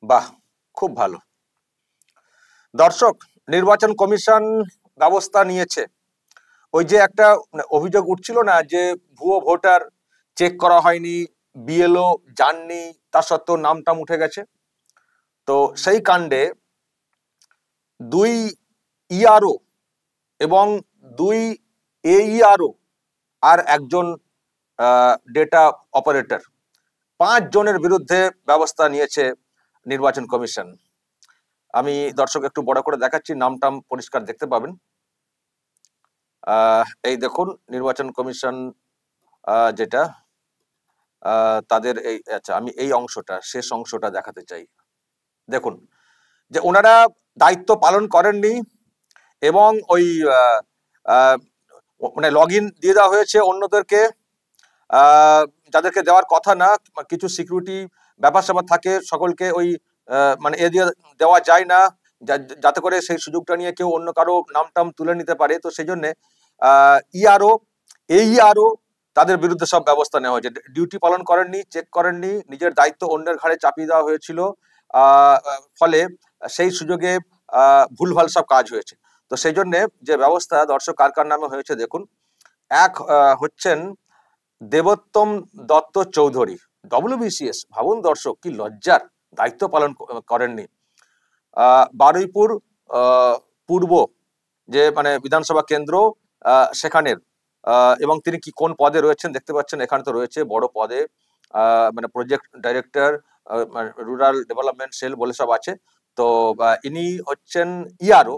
বাহ, খুব ভালো। দর্শক, নির্বাচন কমিশন ব্যবস্থা নিয়েছে। ওই যে একটা অভিযোগ উঠছিল না যে ভুয়ো ভোটার চেক করা হয়নি, বিএলও যাননি, তা সত্ত্বেও নামটাম উঠে গেছে। তো সেই কাণ্ডে 2 ইআরও এবং 2 এইআরও আর একজন ডেটা অপারেটর, 5 জনের বিরুদ্ধে ব্যবস্থা নিয়েছে নির্বাচন কমিশন। আমি দর্শক একটু বড় করে দেখাচ্ছি, নামটাম পরিষ্কার দেখতে পাবেন। এই দেখুন নির্বাচন কমিশন যেটা তাদের এই, আচ্ছা আমি এই অংশটা, শেষ অংশটা দেখাতে চাই। দেখুন যে ওনারা দায়িত্ব পালন করেননি এবং ওই মানে লগ ইন দিয়ে দেওয়া হয়েছে অন্যদেরকে, যাদেরকে দেওয়ার কথা না। কিছু সিকিউরিটি ব্যাপার স্যাপার থাকে, সকলকে ওই মানে এ দিয়ে দেওয়া যায় না, যাতে করে সেই সুযোগটা নিয়ে কেউ অন্য কারো নামটাম তুলে নিতে পারে। তো সেই জন্য ইআরও এইআরও তাদের বিরুদ্ধে সব ব্যবস্থা নেওয়া হয়েছে। ডিউটি পালন করেননি, চেক করেননি, নিজের দায়িত্ব অন্যের ঘাড়ে চাপিয়ে দেওয়া হয়েছিল, ফলে সেই সুযোগে ভুলভাল সব কাজ হয়েছে। তো সেই জন্য যে ব্যবস্থা দর্শক কার কার নামে হয়েছে দেখুন। এক হচ্ছেন দেবোত্তম দত্ত চৌধুরী, ডব্লিউবিসিএস। ভাবুন দর্শক, কি লজ্জার, দায়িত্ব পালন করেননি। বারুইপুর পূর্ব যে মানে বিধানসভা কেন্দ্র, সেখানের, এবং তিনি কি কোন পদে রয়েছেন দেখতে পাচ্ছেন, এখানে তো রয়েছে বড় পদে, মানে project director, rural development sell বলে সব আছে। তো ইনি হচ্ছেন ইআরও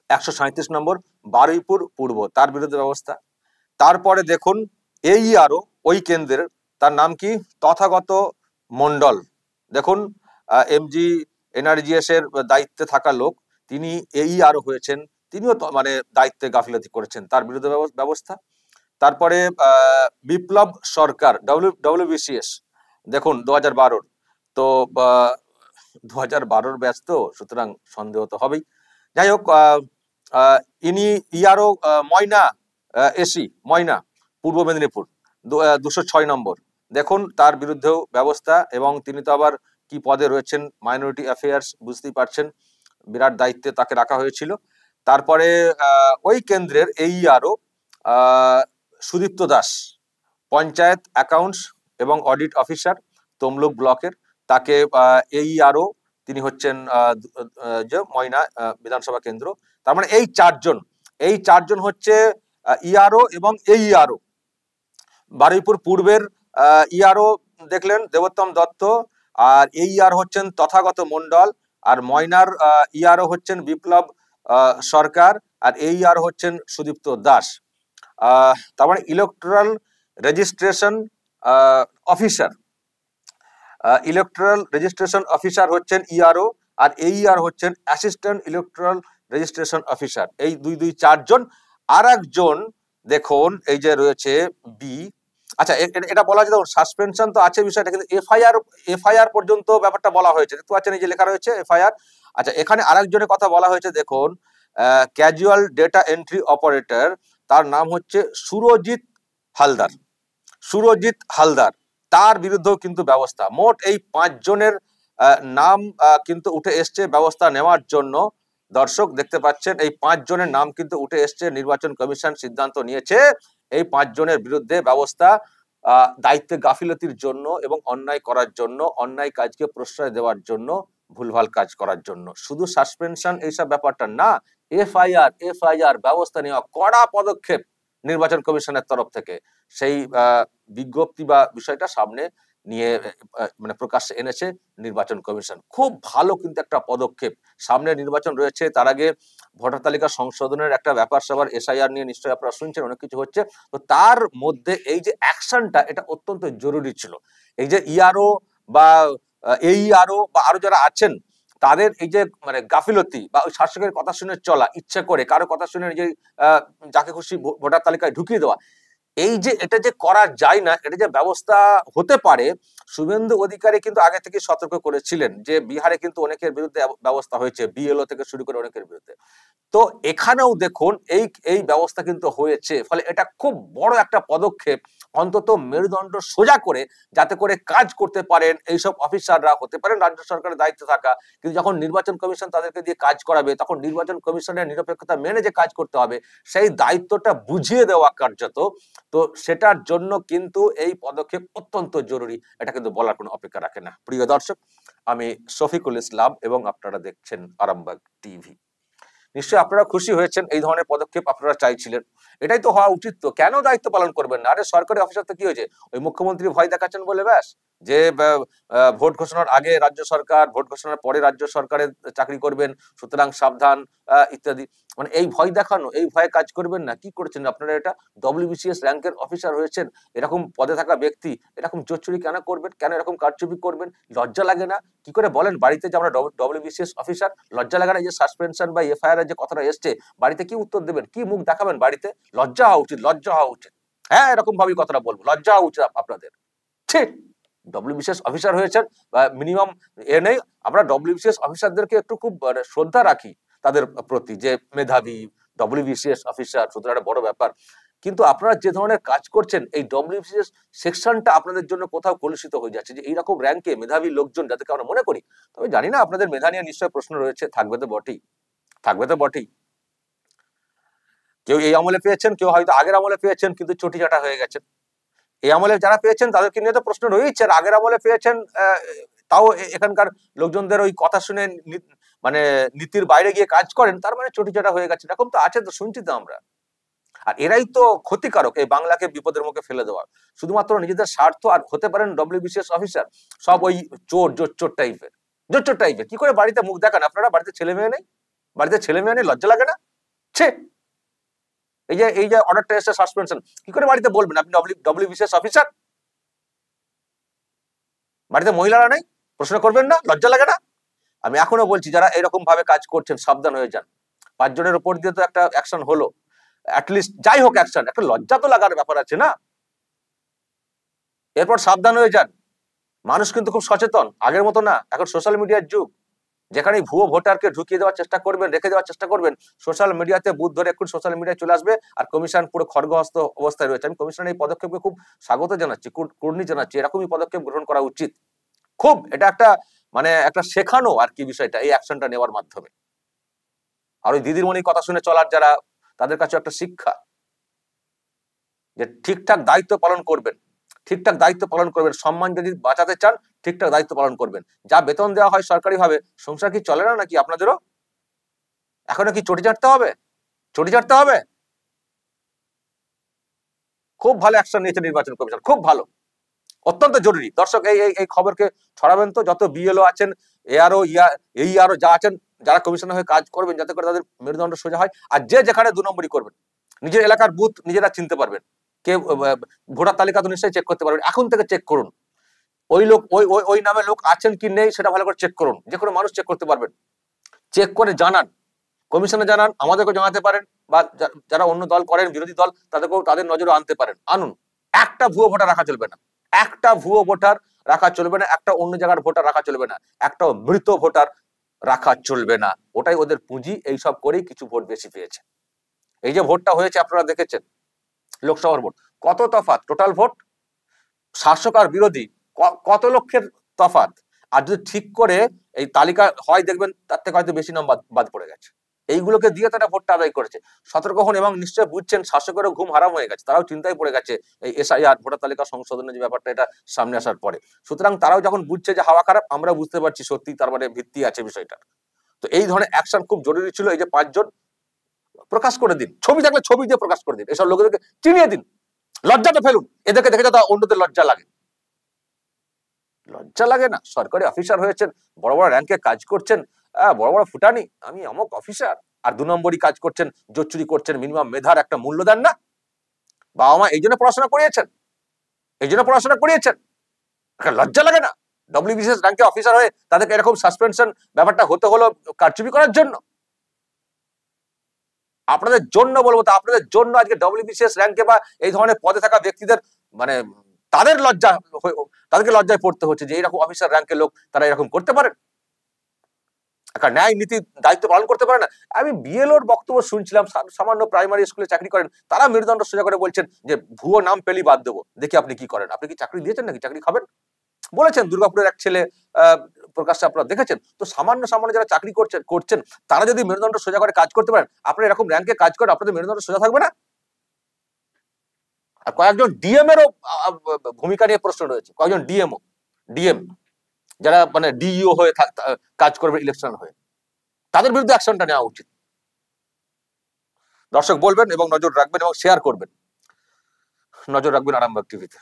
137 নম্বর, বারুইপুর পূর্ব, তার বিরুদ্ধে ব্যবস্থা। তারপরে দেখুন এইআরও ওই কেন্দ্রের, তার নাম কি, তথাগত মন্ডল। দেখুন এমজি এনআরজিএস এর দায়িত্বে থাকা লোক, তিনি এইআরও হয়েছেন, তিনিও মানে দায়িত্বে গাফিলতি করেছেন, তার বিরুদ্ধে ব্যবস্থা। তারপরে বিপ্লব সরকার, ডব্লিউবিসিএস, দেখুন 2012, তো 2012 ব্যাচ, তো সুতরাং সন্দেহ তো হবেই। যাই হোক, ইনি ইআরও ময়না এসি, ময়না, পূর্ব মেদিনীপুর, 206 নম্বর। দেখুন তার বিরুদ্ধেও ব্যবস্থা, এবং তিনি তো আবার কি পদে রয়েছেন, মাইনরিটি অ্যাফেয়ার্স, বুঝতেই পারছেন, বিরাট দায়িত্বে তাকে রাখা হয়েছিল। তারপরে ওই কেন্দ্রের এইআরও সুদীপ্ত দাস, পঞ্চায়েত অ্যাকাউন্টস এবং অডিট অফিসার, তমলুক ব্লকের, তাকে এইআরও তিনি হচ্ছেন যে ময়না বিধানসভা কেন্দ্র। তার মানে এই চারজন হচ্ছে ইআরও এবং এইআরও। বারুইপুর পূর্বের ইআরও দেখলেন দেবোত্তম দত্ত, আর এইআর হচ্ছেন তথাগত মন্ডল, আর ময়নার ইআরও হচ্ছেন বিপ্লব সরকার, আর এইআর হচ্ছেন সুদীপ্ত দাস। তার মানে electoral registration officer, electoral registration officer হচ্ছেন ইআরও, আর এইআর হচ্ছেন অ্যাসিস্ট্যান্ট ইলেকট্রাল রেজিস্ট্রেশন অফিসার। এই দুই চারজন। আর একজন দেখুন এই যে রয়েছে বি, আচ্ছা এটা বলা যায়, সাসপেনশন তো আছে বিষয়টা, কিন্তু এফআইআর পর্যন্ত ব্যাপারটা বলা হয়েছে, দেখতে পাচ্ছেন এই যে লেখা রয়েছে এফআইআর। আচ্ছা, এখানে আরেকজনের কথা বলা হয়েছে, দেখুন ক্যাজুয়াল ডেটা এন্ট্রি অপারেটর, তার নাম হচ্ছে সুরজিৎ হালদার, তার বিরুদ্ধেও কিন্তু ব্যবস্থা। মোট এই 5 জনের নাম কিন্তু উঠে এসছে ব্যবস্থা নেওয়ার জন্য। দর্শক দেখতে পাচ্ছেন এই 5 জনের নাম কিন্তু উঠে এসছে, নির্বাচন কমিশন সিদ্ধান্ত নিয়েছে এই 5 জনের বিরুদ্ধে ব্যবস্থা, দায়িত্বে গাফিলতির জন্য এবং অন্যায় করার জন্য, অন্যায় কাজকে প্রশ্রয় দেওয়ার জন্য, ভুলভাল কাজ করার জন্য। শুধু সাসপেনশন এইসব ব্যাপারটা না, এফআইআর ব্যবস্থা নেওয়া, কড়া পদক্ষেপ নির্বাচন কমিশনের তরফ থেকে, সেই বিজ্ঞপ্তি বা বিষয়টা সামনে নিয়ে মানে প্রকাশ্যে এনেছে নির্বাচন কমিশন। খুব ভালো কিন্তু একটা পদক্ষেপ। সামনে নির্বাচন রয়েছে, তার আগে ভোটার তালিকা সংশোধনের একটা ব্যাপার স্যাপার, এসআইআর নিয়ে নিশ্চয়ই আপনারা শুনছেন, অনেক কিছু হচ্ছে। তো তার মধ্যে এই যে অ্যাকশনটা, এটা অত্যন্ত জরুরি ছিল। এই যে ইআরও বা এইআরও বা আরো যারা আছেন, তাদের এই যে মানে গাফিলতি বা ওই শাসকের কথা শুনে চলা, ইচ্ছা করে কারো কথা শুনে নিজে যাকে খুশি ভোটার তালিকায় ঢুকিয়ে দেওয়া, এই যে এটা যে করা যায় না, এটা যে ব্যবস্থা হতে পারে, শুভেন্দু অধিকারী কিন্তু আগে থেকে সতর্ক করেছিলেন যে বিহারে কিন্তু অনেকের বিরুদ্ধে ব্যবস্থা হয়েছে, বিএলও থেকে শুরু করে অনেকের বিরুদ্ধে। তো এখানেও দেখুন এই এই ব্যবস্থা কিন্তু হয়েছে, ফলে এটা খুব বড় একটা পদক্ষেপ, অন্তত মেরুদণ্ড সোজা করে যাতে করে কাজ করতে পারেন এইসব অফিসাররা, হতে পারেন রাজ্য সরকারের দায়িত্বে থাকা, কিন্তু যখন নির্বাচন কমিশন তাদেরকে দিয়ে কাজ করাবে তখন নির্বাচন কমিশনের নিরপেক্ষতা মেনে যে কাজ করতে হবে সেই দায়িত্বটা বুঝিয়ে দেওয়া কার্যত। তো সেটার জন্য কিন্তু এই পদক্ষেপ অত্যন্ত জরুরি, এটা কিন্তু বলার কোনো অপেক্ষা রাখে না। প্রিয় দর্শক, আমি শফিকুল ইসলাম এবং আপনারা দেখছেন আরামবাগ টিভি। নিশ্চয়ই আপনারা খুশি হয়েছেন, এই ধরনের পদক্ষেপ আপনারা চাইছিলেন, এটাই তো হওয়া উচিত। তো কেন দায়িত্ব পালন করবেন না? আরে সরকারি অফিসার তো কি হয়েছে, ওই মুখ্যমন্ত্রী ভয় দেখাচ্ছেন বলে ব্যাস, যে ভোট ঘোষণার আগে রাজ্য সরকার, ভোট ঘোষণার পরে রাজ্য সরকারের চাকরি করবেন, সুতরাং সাবধান ইত্যাদি, মানে এই ভয় দেখানো, এই ভয়ে কাজ করবেন না। কি করছেন আপনারা? এটা ডব্লিউবিসিএস র্যাঙ্কের অফিসার হয়েছেন, এরকম পদে থাকা ব্যক্তি এরকম জোচ্চুরি কেন করবেন? কেন এরকম কারচুপি করবেন? লজ্জা লাগে না? কি করে বলেন বাড়িতে যে আমরা ডব্লিউবিসিএস অফিসার? লজ্জা লাগে না? যে সাসপেনশন বা এফআইআর এর যে কথাটা এসছে, বাড়িতে কি উত্তর দেবেন? কি মুখ দেখাবেন বাড়িতে? লজ্জা হওয়া উচিত, লজ্জা হওয়া উচিত। হ্যাঁ, এরকম ভাবেই কথাটা বলবো, লজ্জা হওয়া উচিত আপনাদের। ঠিক, ডব্লিউবিসিএস অফিসার হয়েছেন, মিনিমাম এ নেই, আমরা ডব্লিউবিসিএস অফিসারদেরকে একটু খুব শ্রদ্ধা রাখি তাদের প্রতি, যে মেধাবী ডব্লিউবিসিএস অফিসার, সুতরাং একটা বড় ব্যাপার। কিন্তু আপনারা যে ধরনের কাজ করছেন, এই ডব্লিউবিসিএস সেকশনটা আপনাদের জন্য কোথাও কলুষিত হয়ে যাচ্ছে, যে এইরকম র্যাঙ্কে মেধাবী লোকজন যাদেরকে আমরা মনে করি। তবে জানি না আপনাদের মেধা নিয়ে নিশ্চয় প্রশ্ন রয়েছে, থাকবে তো বটেই, থাকবে তো বটেই। কেউ এই আমলে পেয়েছেন, কেউ হয়তো আগের আমলে পেয়েছেন, কিন্তু চটি চাটা হয়ে গেছেন। এই আমলে যারা পেয়েছেন তাদেরকে নিয়ে তো প্রশ্ন রয়েছে, আর আগের আমলে পেয়েছেন তাও এখানকার লোকজনদের ওই কথা শুনে মানে নীতির বাইরে গিয়ে কাজ করেন, তার মানে চটিচাটা হয়ে গেছে, এরকম তো আছে, তো শুনছি তো আমরা। আর এরাই তো ক্ষতিকারক, এই বাংলাকে বিপদের মুখে ফেলে দেওয়া, শুধুমাত্র নিজেদের স্বার্থ। আর হতে পারেন ডব্লিউবিসিএস অফিসার সব ওই জোচ্চোর টাইপের, জোচ্চোর টাইপের। কি করে বাড়িতে মুখ দেখান আপনারা? বাড়িতে ছেলে মেয়ে নেই? বাড়িতে ছেলে মেয়ে নেই, লজ্জা লাগে না? ছে, এই যে অর্ডারটা এসে সাসপেনশন, কি করে বাড়িতে বলবেন আপনি ডব্লিউবিসিএস অফিসার? বাড়িতে মহিলারা নেই, প্রশ্ন করবেন না? লজ্জা লাগে না? আমি এখনো বলছি, যারা এরকম ভাবে কাজ করছেন সাবধান হয়ে যান। 5 জনের উপর দিয়ে তো একটা অ্যাকশন হলো, অ্যাটলিস্ট যাই হোক অ্যাকশন, একটা লজ্জা তো লাগার ব্যাপার আছে না? এরপর সাবধান হয়ে যান। মানুষ কিন্তু খুব সচেতন, আগের মতো না, এখন সোশ্যাল মিডিয়ার যুগ। যেখানে ভুয়ো ভোটারকে ঢুকিয়ে দেওয়ার চেষ্টা করবেন, রেখে দেওয়ার চেষ্টা করবেন, সোশ্যাল মিডিয়াতে বুথ ধরে এখন সোশ্যাল মিডিয়ায় চলে আসবে, আর কমিশন পুরো খড়গহস্ত অবস্থায় রয়েছে। আমি কমিশনের এই পদক্ষেপকে খুব স্বাগত জানাচ্ছি, কুর্নি জানাচ্ছি, এরকমই পদক্ষেপ গ্রহণ করা উচিত। খুব এটা একটা মানে একটা শেখানো আর কি বিষয়টা, এই অ্যাকশনটা নেওয়ার মাধ্যমে। আর ওই দিদিমণির কথা শুনে চলার যারা, তাদের কাছে একটা শিক্ষা, যে ঠিকঠাক দায়িত্ব পালন করবেন, ঠিকঠাক দায়িত্ব পালন করবেন, সম্মান যদি বাঁচাতে চান ঠিকঠাক দায়িত্ব পালন করবেন। যা বেতন দেওয়া হয় সরকারি ভাবে, সংসার কি চলে না নাকি আপনাদেরও? এখনো কি চটি চাটতে হবে? চটি চাটতে হবে? খুব ভালো অ্যাকশন নিয়েছে নির্বাচন কমিশন, খুব ভালো, অত্যন্ত জরুরি। দর্শক, এই খবরকে ছড়াবেন তো, যত বিএলও আছেন, এআরও, এইআরও যা আছেন, যারা কমিশনের হয়ে কাজ করবেন, যাতে করে তাদের মেরুদণ্ড সোজা হয়। আর যে যেখানে 2 নম্বরই করবেন, নিজের এলাকার বুথ নিজেরা চিনতে পারবেন, কে ভোটার তালিকা তো নিশ্চয়ই চেক করতে পারবেন, এখন থেকে চেক করুন। ওই লোক ওই নামে লোক আছেন কি নেই সেটা ভালো করে চেক করুন, যে কোনো মানুষ চেক করতে পারবেন। চেক করে জানান, কমিশনে জানান, আমাদেরকেও জানাতে পারেন, বা যারা অন্য দল করেন, বিরোধী দল, তাদেরকেও তাদের নজরে আনতে পারেন, আনুন। একটা ভুয়ো ভোটার রাখা চলবে না, একটা ভুয়ো ভোটার রাখা চলবে না, একটা অন্য জায়গার ভোটার রাখা চলবে না, একটা মৃত ভোটার রাখা চলবে না। ওটাই ওদের পুঁজি, এইসব করেই কিছু ভোট বেশি পেয়েছে। এই যে ভোটটা হয়েছে আপনারা দেখেছেন, লোকসভার ভোট, কত তফাৎ, টোটাল ভোট শাসক আর বিরোধী কত লক্ষের তফাৎ। আর যদি ঠিক করে এই তালিকা হয়, দেখবেন তার থেকে হয়তো বেশি নাম বাদ পড়ে গেছে। এইগুলোকে দিয়ে তারা ভোটটা আদায় করেছে। সতর্ক হন, এবং নিশ্চয়ই বুঝছেন শাসকেরও ঘুম হারাম হয়ে গেছে, তারাও চিন্তায় পড়ে গেছে এই এসআইআর ভোটার তালিকা সংশোধনের যে ব্যাপারটা, এটা সামনে আসার পরে। সুতরাং তারাও যখন বুঝছে যে হাওয়া খারাপ, আমরা বুঝতে পারছি সত্যি তার মানে ভিত্তি আছে বিষয়টা। তো এই ধরনের অ্যাকশন খুব জরুরি ছিল। এই যে 5 জন প্রকাশ করে দিন, ছবি থাকলে ছবি দিয়ে প্রকাশ করে দিন, এসব লোকেদেরকে চিনিয়ে দিন, লজ্জাটা ফেলুন। এদেরকে দেখে যাতে অন্যদের লজ্জা লাগে, লজ্জা লাগে না? সরকারি অফিসার হয়েছেন, বড় বড় র্যাঙ্কে কাজ করছেন, বড় বড় ফুটানি, আমি অমুক অফিসার, আর 2 নম্বরই কাজ করছেন, জোচ্চুরি করছেন, মিনিমাম মেধার একটা মূল্য দেন না? বাবা মা এই জন্য পড়াশোনা করিয়েছেন, এই জন্য পড়াশোনা করিয়েছেন, লজ্জা লাগে না? ডব্লিউবিসিএস র্যাঙ্কে অফিসার হয়ে তাদেরকে এরকম সাসপেনশন ব্যাপারটা হতে হলো কারচুপি করার জন্য। আপনাদের জন্য বলবো, তো আপনাদের জন্য আজকে ডব্লিউবিসিএস র্যাঙ্কে বা এই ধরনের পদে থাকা ব্যক্তিদের মানে তাদের তাদেরকে লজ্জায় পড়তে হচ্ছে যে এরকম অফিসার র্যাঙ্কের লোক তারা এরকম করতে পারে, একটা ন্যায় নীতি দায়িত্ব পালন করতে পারে না। আমি বিএলওর বক্তব্য শুনছিলাম, সামান্য প্রাইমারি স্কুলে চাকরি করেন, তারা মেরুদণ্ড সোজা করে বলছেন যে ভুয়ো নাম পেলি বাদ দেবো, দেখি আপনি কি করেন, আপনি কি চাকরি দিয়েছেন নাকি, চাকরি খাবেন, বলেছেন দুর্গাপুরের এক ছেলে, প্রকাশ্যে আপনারা দেখেছেন। তো সামান্য সামান্য যারা চাকরি করছেন তারা যদি মেরুদণ্ড সোজা করে কাজ করতে পারেন, আপনারা এরকম র্যাঙ্কে কাজ করেন, আপনাদের মেরুদণ্ড সোজা থাকবে না? আর কয়েকজন ডিএম এরও ভূমিকা নিয়ে প্রশ্ন রয়েছে, কয়েকজন ডিএম যারা মানে ডিইও হয়ে কাজ করবে ইলেকশন হয়ে, তাদের বিরুদ্ধে অ্যাকশনটা নেওয়া উচিত। দর্শক বলবেন এবং নজর রাখবেন এবং শেয়ার করবেন, নজর রাখবেন আরামবাগ টিভিতে।